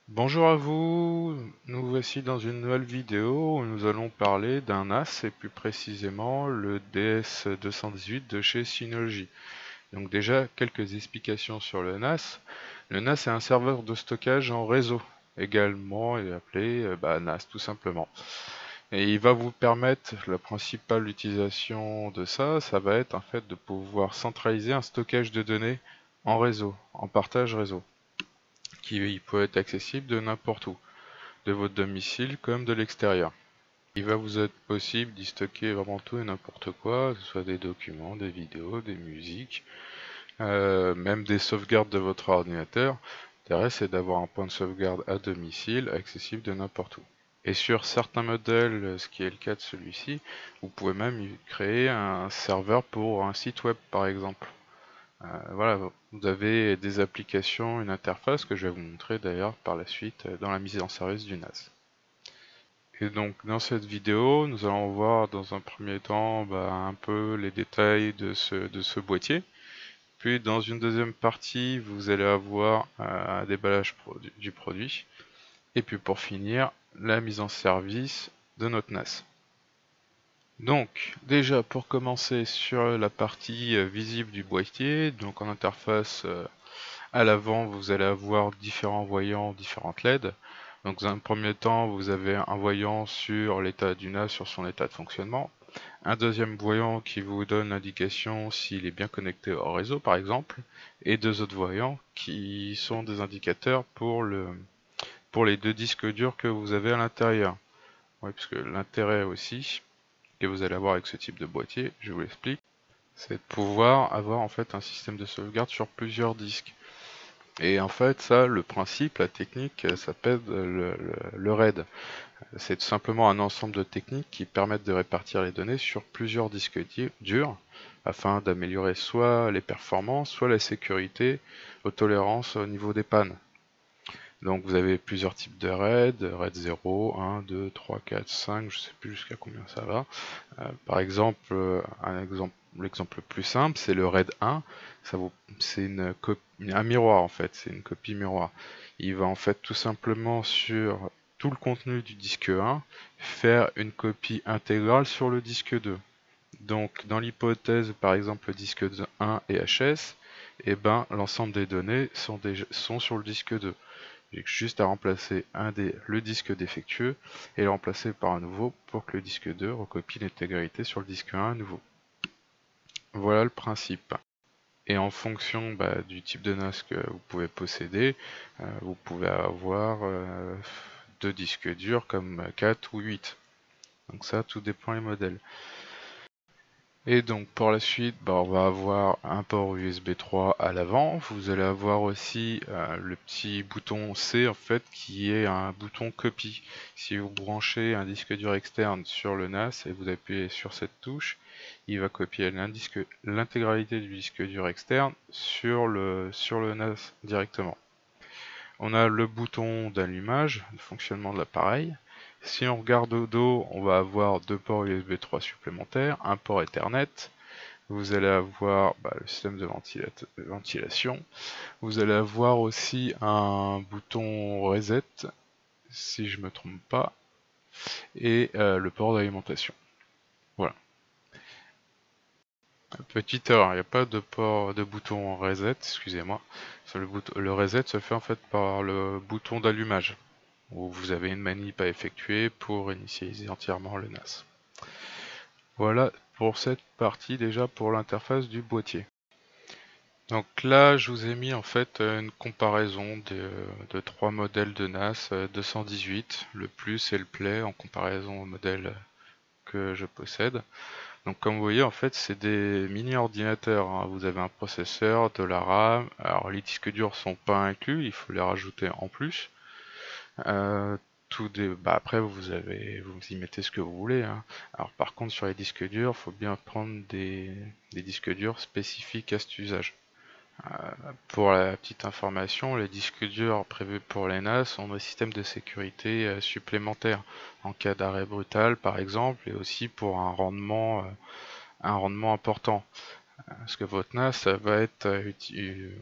Bonjour à vous, nous voici dans une nouvelle vidéo où nous allons parler d'un NAS et plus précisément le DS218 de chez Synology. Donc déjà quelques explications sur le NAS. Le NAS est un serveur de stockage en réseau, également appelé NAS tout simplement. Et il va vous permettre, la principale utilisation de ça, ça va être en fait de pouvoir centraliser un stockage de données en réseau, en partage réseau, qui peut être accessible de n'importe où, de votre domicile comme de l'extérieur. Il va vous être possible d'y stocker vraiment tout et n'importe quoi, que ce soit des documents, des vidéos, des musiques, même des sauvegardes de votre ordinateur. L'intérêt, c'est d'avoir un point de sauvegarde à domicile accessible de n'importe où. Et sur certains modèles, ce qui est le cas de celui-ci, vous pouvez même y créer un serveur pour un site web par exemple. Voilà, vous avez des applications, une interface que je vais vous montrer d'ailleurs par la suite dans la mise en service du NAS. Et donc dans cette vidéo, nous allons voir dans un premier temps un peu les détails de ce boîtier. Puis dans une deuxième partie, vous allez avoir un déballage du produit. Et puis pour finir, la mise en service de notre NAS. Donc déjà pour commencer sur la partie visible du boîtier, donc en interface à l'avant, vous allez avoir différents voyants, différentes LED. Donc dans un premier temps, vous avez un voyant sur l'état du NAS, sur son état de fonctionnement. Un deuxième voyant qui vous donne l'indication s'il est bien connecté au réseau par exemple. Et deux autres voyants qui sont des indicateurs pour les deux disques durs que vous avez à l'intérieur. Oui, parce que l'intérêt aussi que vous allez avoir avec ce type de boîtier, je vous l'explique, c'est de pouvoir avoir en fait un système de sauvegarde sur plusieurs disques. Et en fait, ça, le principe, la technique, ça s'appelle le RAID. C'est tout simplement un ensemble de techniques qui permettent de répartir les données sur plusieurs disques durs afin d'améliorer soit les performances, soit la sécurité aux tolérances au niveau des pannes. Donc vous avez plusieurs types de RAID, RAID 0, 1, 2, 3, 4, 5, je ne sais plus jusqu'à combien ça va. Par exemple, l'exemple le plus simple, c'est le RAID 1. C'est un miroir en fait, c'est une copie miroir. Il va en fait tout simplement sur tout le contenu du disque 1 faire une copie intégrale sur le disque 2. Donc dans l'hypothèse par exemple le disque 1 est HS, et l'ensemble des données sont sur le disque 2. J'ai juste à remplacer le disque défectueux et le remplacer par un nouveau pour que le disque 2 recopie l'intégralité sur le disque 1 à nouveau. Voilà le principe. Et en fonction du type de NAS que vous pouvez posséder, vous pouvez avoir deux disques durs comme 4 ou 8. Donc ça, tout dépend des modèles. Et donc pour la suite, on va avoir un port USB 3 à l'avant. Vous allez avoir aussi le petit bouton C en fait qui est un bouton copie. Si vous branchez un disque dur externe sur le NAS et vous appuyez sur cette touche, il va copier l'intégralité du disque dur externe sur le NAS directement. On a le bouton d'allumage, le fonctionnement de l'appareil. Si on regarde au dos, on va avoir deux ports USB 3 supplémentaires, un port Ethernet. Vous allez avoir le système de ventilation. Vous allez avoir aussi un bouton reset, si je ne me trompe pas, et le port d'alimentation. Voilà. Petite erreur, il n'y a pas de bouton reset, excusez-moi. Le reset se fait en fait par le bouton d'allumage, où vous avez une manip à effectuer pour initialiser entièrement le NAS. Voilà pour cette partie déjà pour l'interface du boîtier. Donc là, je vous ai mis en fait une comparaison de trois modèles de NAS 218, le Plus et le Play en comparaison au modèle que je possède. Donc comme vous voyez, en fait, c'est des mini-ordinateurs, hein. Vous avez un processeur, de la RAM. Alors les disques durs sont pas inclus, il faut les rajouter en plus. Après, vous y mettez ce que vous voulez, hein. Alors par contre, sur les disques durs, il faut bien prendre des disques durs spécifiques à cet usage. Pour la petite information, les disques durs prévus pour les NAS ont des systèmes de sécurité supplémentaires en cas d'arrêt brutal par exemple et aussi pour un rendement important. Parce que votre NAS va être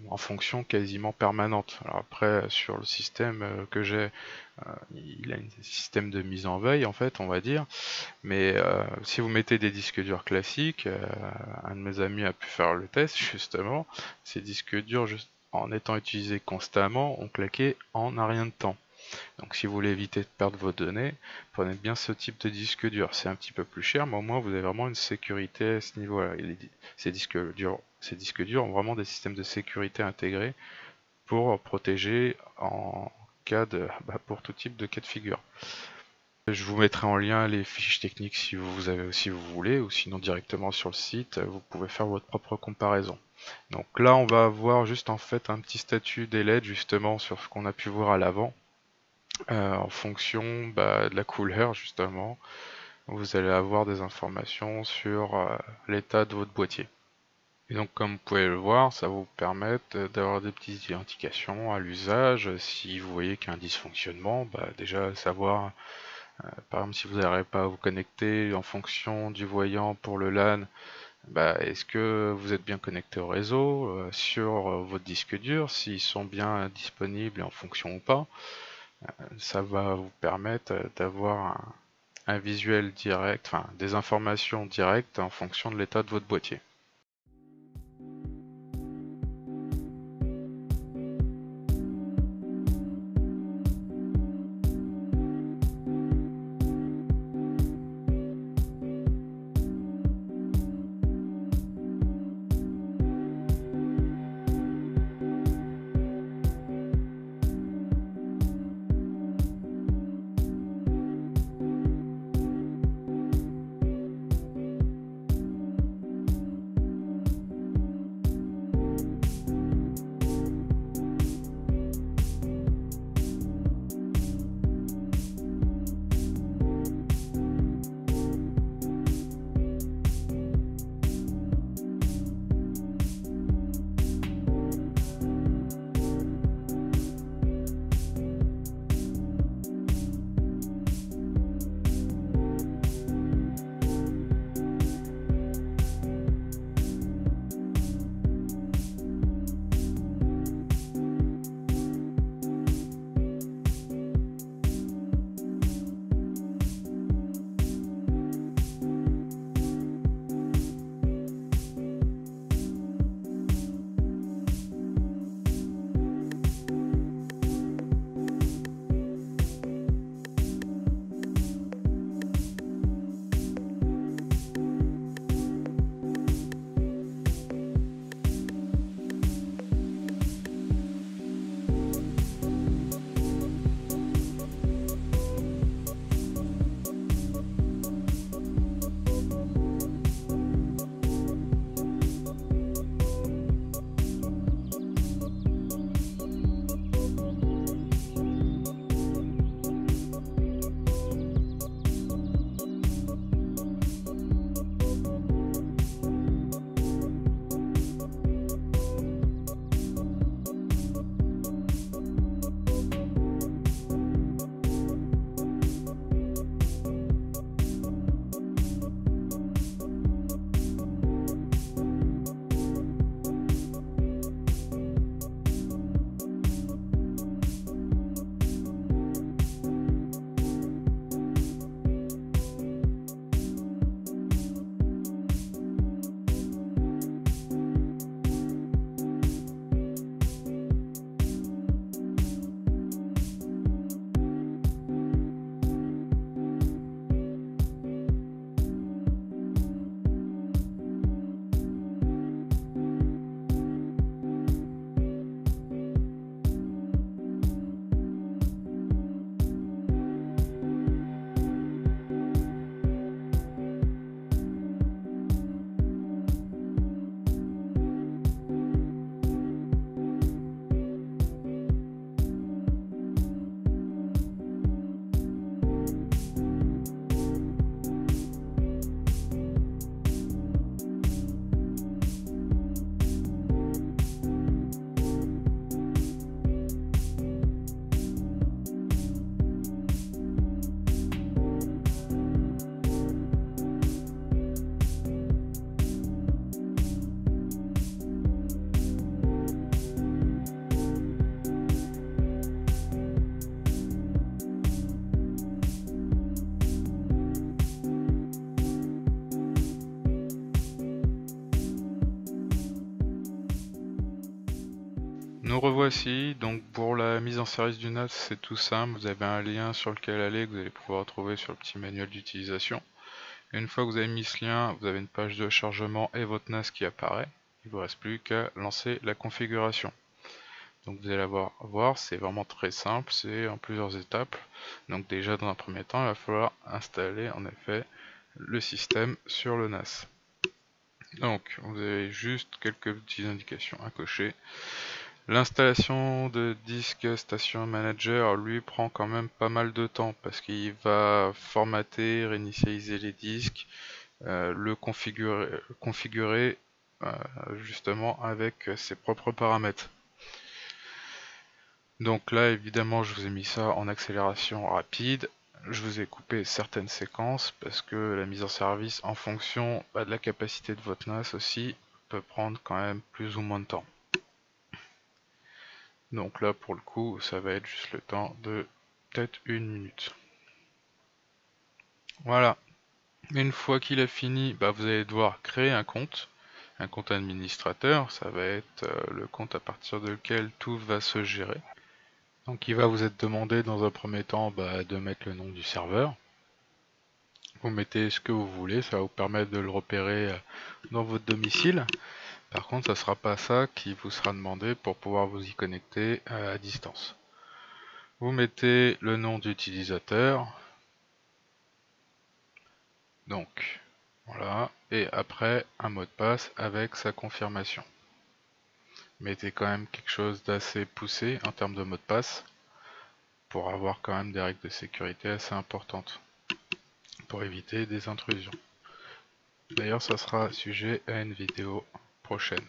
en fonction quasiment permanente. Alors après, sur le système que j'ai, il a un système de mise en veille, en fait, on va dire. Mais si vous mettez des disques durs classiques, un de mes amis a pu faire le test, justement. Ces disques durs, en étant utilisés constamment, ont claqué en un rien de temps. Donc si vous voulez éviter de perdre vos données, prenez bien ce type de disque dur. C'est un petit peu plus cher, mais au moins vous avez vraiment une sécurité à ce niveau-là. Ces disques durs ont vraiment des systèmes de sécurité intégrés pour protéger en cas de, pour tout type de cas de figure. Je vous mettrai en lien les fiches techniques si vous voulez, ou sinon directement sur le site, vous pouvez faire votre propre comparaison. Donc là, on va avoir juste en fait un petit statut des LED justement sur ce qu'on a pu voir à l'avant. En fonction de la couleur justement, vous allez avoir des informations sur l'état de votre boîtier. Et donc comme vous pouvez le voir, ça va vous permettre d'avoir des petites indications à l'usage. Si vous voyez qu'il y a un dysfonctionnement, déjà savoir, par exemple si vous n'arrivez pas à vous connecter en fonction du voyant pour le LAN, est-ce que vous êtes bien connecté au réseau sur votre disque dur, s'ils sont bien disponibles et en fonction ou pas. Ça va vous permettre d'avoir un visuel direct, enfin des informations directes en fonction de l'état de votre boîtier. nous revoici. Donc pour la mise en service du NAS, c'est tout simple. Vous avez un lien sur lequel aller que vous allez pouvoir trouver sur le petit manuel d'utilisation. Une fois que vous avez mis ce lien, vous avez une page de chargement et votre NAS qui apparaît. Il ne vous reste plus qu'à lancer la configuration. Donc vous allez voir, c'est vraiment très simple, c'est en plusieurs étapes. Donc déjà dans un premier temps, il va falloir installer en effet le système sur le NAS. Donc vous avez juste quelques petites indications à cocher. L'installation de disque Station Manager lui prend quand même pas mal de temps parce qu'il va formater, réinitialiser les disques, le configurer justement avec ses propres paramètres. Donc là évidemment je vous ai mis ça en accélération rapide. Je vous ai coupé certaines séquences parce que la mise en service en fonction de la capacité de votre NAS aussi peut prendre quand même plus ou moins de temps. Donc là pour le coup ça va être juste le temps de peut-être 1 minute. Voilà. Une fois qu'il a fini, vous allez devoir créer un compte administrateur. Ça va être le compte à partir de lequel tout va se gérer. Donc il va vous être demandé dans un premier temps de mettre le nom du serveur. Vous mettez ce que vous voulez, ça va vous permettre de le repérer dans votre domicile. Par contre, ça ne sera pas ça qui vous sera demandé pour pouvoir vous y connecter à distance. Vous mettez le nom d'utilisateur. Donc voilà, et après un mot de passe avec sa confirmation. Mettez quand même quelque chose d'assez poussé en termes de mot de passe pour avoir quand même des règles de sécurité assez importantes pour éviter des intrusions. D'ailleurs, ça sera sujet à une vidéo prochaine.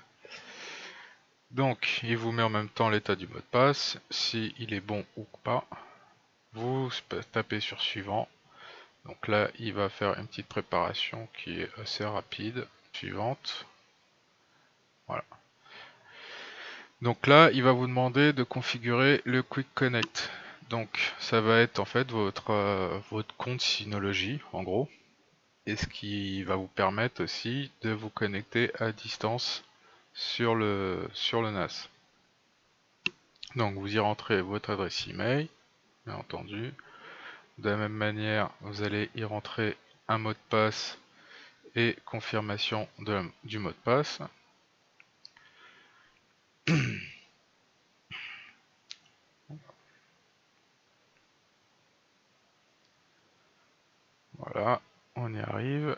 Donc, il vous met en même temps l'état du mot de passe, s'il est bon ou pas. Vous tapez sur suivant. Donc là, il va faire une petite préparation qui est assez rapide. Suivante. Voilà. Donc là, il va vous demander de configurer le Quick Connect. Donc ça va être en fait votre compte Synology, en gros. Et ce qui va vous permettre aussi de vous connecter à distance sur le NAS. Donc vous y rentrez votre adresse email, bien entendu. De la même manière, vous allez y rentrer un mot de passe et confirmation du mot de passe. Voilà, on y arrive.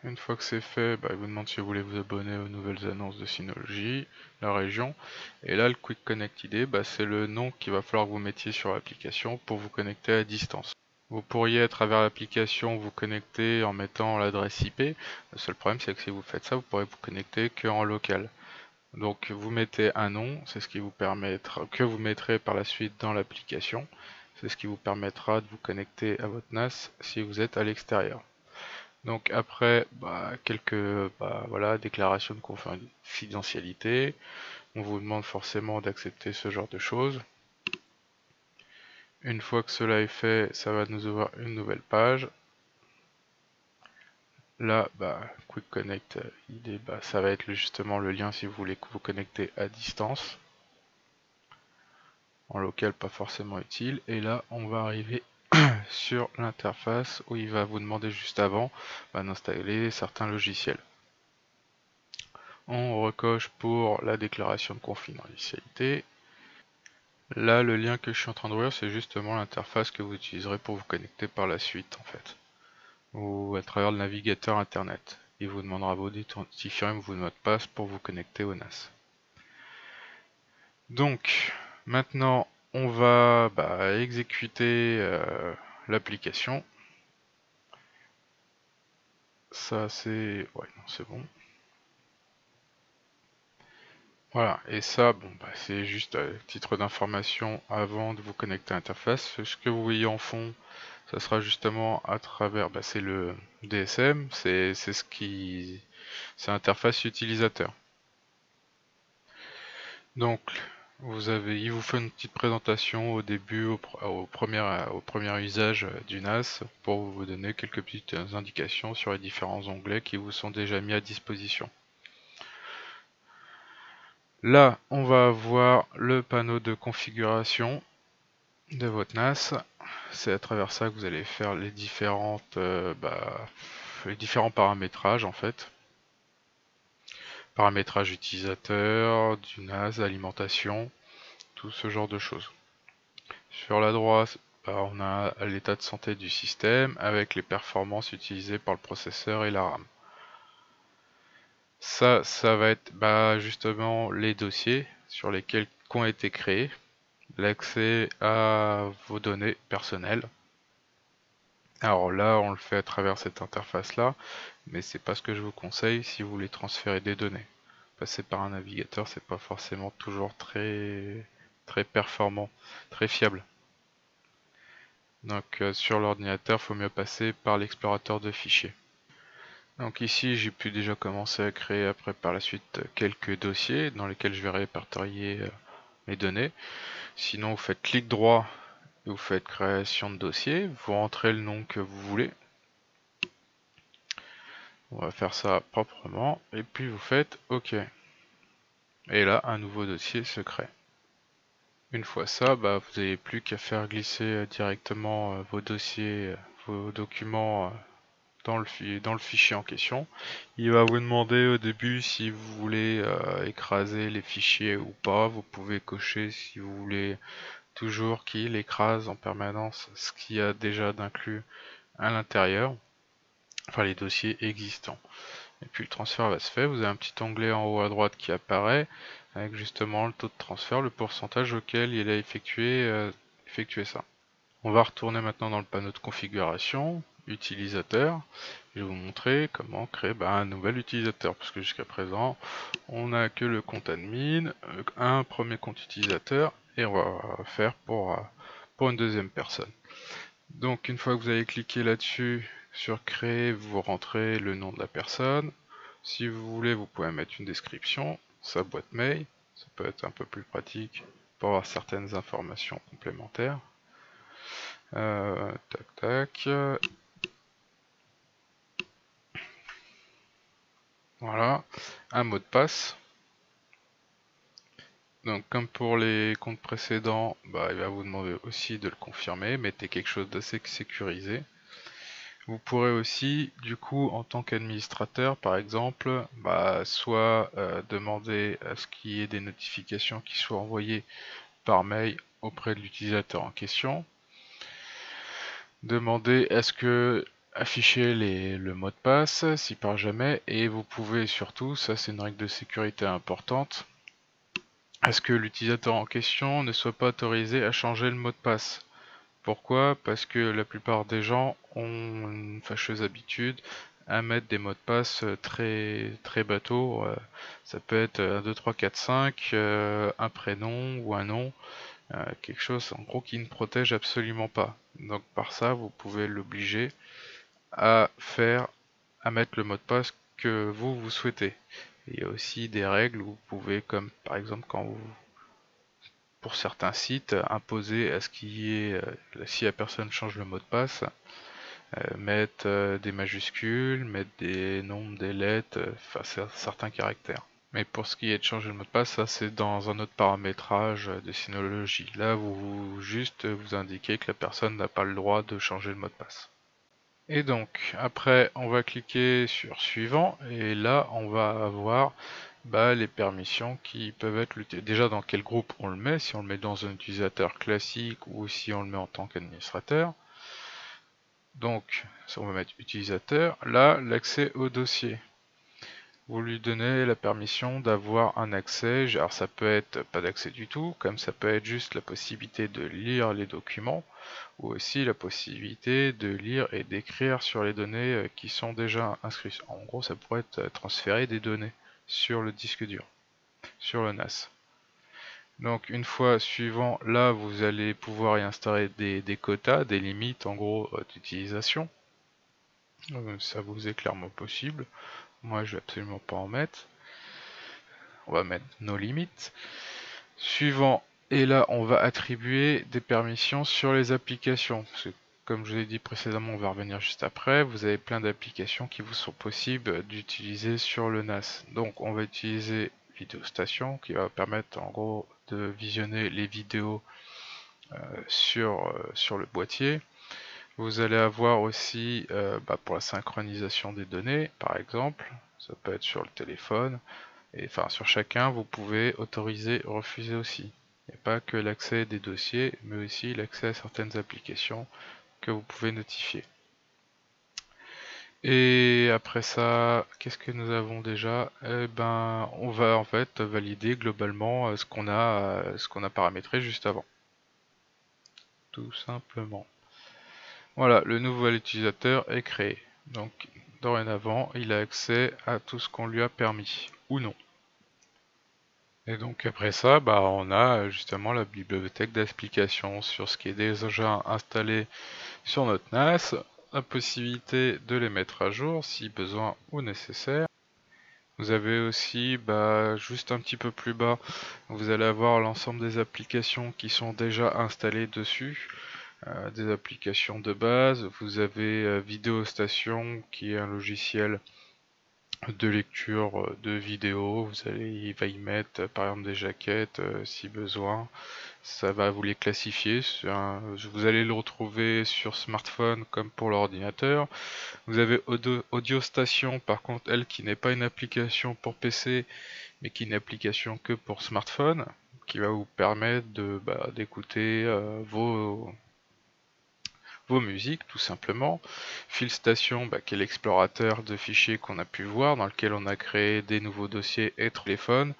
Une fois que c'est fait, il vous demande si vous voulez vous abonner aux nouvelles annonces de Synology, la région. Et là, le Quick Connect ID, c'est le nom qu'il va falloir que vous mettiez sur l'application pour vous connecter à distance. Vous pourriez, à travers l'application, vous connecter en mettant l'adresse IP. Le seul problème, c'est que si vous faites ça, vous pourrez vous connecter qu'en local. Donc, vous mettez un nom, c'est ce qui vous permettra, que vous mettrez par la suite dans l'application. C'est ce qui vous permettra de vous connecter à votre NAS si vous êtes à l'extérieur. Donc après, quelques déclarations de confidentialité. On vous demande forcément d'accepter ce genre de choses. Une fois que cela est fait, ça va nous ouvrir une nouvelle page. Là, Quick Connect ID, ça va être justement le lien si vous voulez vous connecter à distance. En local, pas forcément utile. Et là, on va arriver sur l'interface où il va vous demander juste avant d'installer certains logiciels. On recoche pour la déclaration de confidentialité. Là, le lien que je suis en train d'ouvrir, c'est justement l'interface que vous utiliserez pour vous connecter par la suite, en fait. Ou à travers le navigateur internet. Il vous demandera vos identifiants et vos mots de passe pour vous connecter au NAS. Donc, maintenant, on va exécuter l'application. Ça, c'est... Ouais, non, c'est bon. Voilà, et ça, c'est juste à titre d'information avant de vous connecter à l'interface. Ce que vous voyez en fond, ça sera justement à travers, c'est le DSM, c'est l'interface utilisateur. Donc, il vous fait une petite présentation au début, au premier usage du NAS, pour vous donner quelques petites indications sur les différents onglets qui vous sont déjà mis à disposition. Là, on va avoir le panneau de configuration de votre NAS. C'est à travers ça que vous allez faire les différents paramétrages en fait. Paramétrage utilisateur, du NAS, alimentation, tout ce genre de choses. Sur la droite, on a l'état de santé du système avec les performances utilisées par le processeur et la RAM. Ça va être justement les dossiers sur lesquels ont été créés, l'accès à vos données personnelles. Alors là, on le fait à travers cette interface-là, mais c'est pas ce que je vous conseille si vous voulez transférer des données. Passer par un navigateur, c'est pas forcément toujours très performant, très fiable. Donc sur l'ordinateur, il faut mieux passer par l'explorateur de fichiers. Donc ici, j'ai pu déjà commencer à créer après par la suite quelques dossiers dans lesquels je vais répertorier mes données. Sinon, vous faites clic droit et vous faites création de dossier. Vous rentrez le nom que vous voulez. On va faire ça proprement et puis vous faites OK. Et là, un nouveau dossier se crée. Une fois ça, vous n'avez plus qu'à faire glisser directement vos dossiers, vos documents dans le fichier en question. Il va vous demander au début si vous voulez écraser les fichiers ou pas. Vous pouvez cocher si vous voulez toujours qu'il écrase en permanence ce qu'il y a déjà d'inclus à l'intérieur, enfin les dossiers existants. Et puis le transfert va se faire. Vous avez un petit onglet en haut à droite qui apparaît avec justement le taux de transfert, le pourcentage auquel il a effectué ça. On va retourner maintenant dans le panneau de configuration, utilisateur. Je vais vous montrer comment créer un nouvel utilisateur, parce que jusqu'à présent, on n'a que le compte admin, un premier compte utilisateur, et on va faire pour une deuxième personne. Donc une fois que vous avez cliqué là-dessus, sur créer, vous rentrez le nom de la personne. Si vous voulez, vous pouvez mettre une description, sa boîte mail, ça peut être un peu plus pratique pour avoir certaines informations complémentaires. Tac tac. Voilà, un mot de passe. Donc comme pour les comptes précédents, il va vous demander aussi de le confirmer. Mettez quelque chose d'assez sécurisé. Vous pourrez aussi, du coup, en tant qu'administrateur, par exemple, soit demander à ce qu'il y ait des notifications qui soient envoyées par mail auprès de l'utilisateur en question. Demander à ce que afficher le mot de passe si par jamais, et vous pouvez surtout, ça c'est une règle de sécurité importante, à ce que l'utilisateur en question ne soit pas autorisé à changer le mot de passe. Pourquoi? Parce que la plupart des gens ont une fâcheuse habitude à mettre des mots de passe très bateaux. Ça peut être 1, 2, 3, 4, 5, un prénom ou un nom, quelque chose en gros qui ne protège absolument pas. Donc par ça, vous pouvez l'obliger à mettre le mot de passe que vous souhaitez. Il y a aussi des règles où vous pouvez, comme par exemple pour certains sites, imposer à ce qu'il y ait, si la personne change le mot de passe, mettre des majuscules, mettre des nombres, des lettres, certains caractères. Mais pour ce qui est de changer le mot de passe, ça c'est dans un autre paramétrage de Synology. Là, vous indiquez que la personne n'a pas le droit de changer le mot de passe. Et donc, après, on va cliquer sur suivant, et là, on va avoir les permissions qui peuvent être déjà dans quel groupe on le met, si on le met dans un utilisateur classique ou si on le met en tant qu'administrateur. Donc, si on va mettre utilisateur, là, l'accès au dossier. Vous lui donnez la permission d'avoir un accès, alors ça peut être pas d'accès du tout, comme ça peut être juste la possibilité de lire les documents, ou aussi la possibilité de lire et d'écrire sur les données qui sont déjà inscrites. En gros, ça pourrait être transférer des données sur le disque dur, sur le NAS. Donc une fois suivant, là vous allez pouvoir y installer des quotas, des limites en gros d'utilisation. Ça vous est clairement possible. Moi je vais absolument pas en mettre. On va mettre nos limites. Suivant, et là on va attribuer des permissions sur les applications. Parce que, comme je vous l'ai dit précédemment, on va revenir juste après, vous avez plein d'applications qui vous sont possibles d'utiliser sur le NAS. Donc on va utiliser Vidéostation qui va permettre en gros de visionner les vidéos sur le boîtier. Vous allez avoir aussi pour la synchronisation des données par exemple, ça peut être sur le téléphone, et enfin sur chacun vous pouvez autoriser, refuser aussi. Il n'y a pas que l'accès des dossiers mais aussi l'accès à certaines applications que vous pouvez notifier. Et après ça, qu'est-ce que nous avons déjà? Eh ben, on va en fait valider globalement ce qu'on a paramétré juste avant. Tout simplement. Voilà, le nouvel utilisateur est créé. Donc, dorénavant, il a accès à tout ce qu'on lui a permis, ou non. Et donc après ça, on a justement la bibliothèque d'applications sur ce qui est déjà installé sur notre NAS, la possibilité de les mettre à jour si besoin ou nécessaire. Vous avez aussi, juste un petit peu plus bas, vous allez avoir l'ensemble des applications qui sont déjà installées dessus, des applications de base. Vous avez Vidéostation qui est un logiciel de lecture de vidéos. Il va y mettre par exemple des jaquettes si besoin. Ça va vous les classifier. Vous allez le retrouver sur smartphone comme pour l'ordinateur. Vous avez Audiostation, par contre, elle qui n'est pas une application pour PC, mais qui est une application que pour smartphone, qui va vous permettre d'écouter vos musiques tout simplement. Filstation, qui est l'explorateur de fichiers qu'on a pu voir, dans lequel on a créé des nouveaux dossiers et téléphones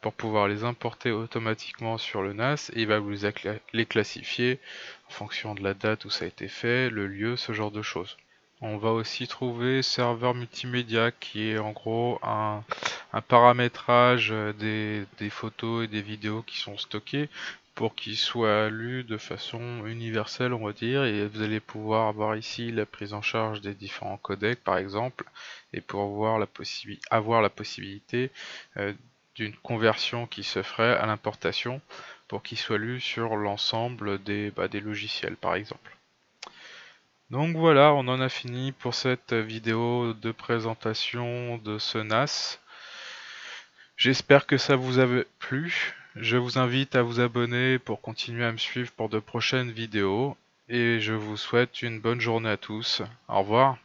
pour pouvoir les importer automatiquement sur le NAS, et il va vous les classifier en fonction de la date où ça a été fait, le lieu, ce genre de choses. On va aussi trouver serveur multimédia qui est en gros un paramétrage des photos et des vidéos qui sont stockées pour qu'ils soient lus de façon universelle, on va dire, et vous allez pouvoir avoir ici la prise en charge des différents codecs par exemple, et pour avoir la possibilité d'une conversion qui se ferait à l'importation pour qu'il soit lu sur l'ensemble des logiciels par exemple. Donc voilà, on en a fini pour cette vidéo de présentation de ce NAS. J'espère que ça vous a plu. Je vous invite à vous abonner pour continuer à me suivre pour de prochaines vidéos. Et je vous souhaite une bonne journée à tous. Au revoir.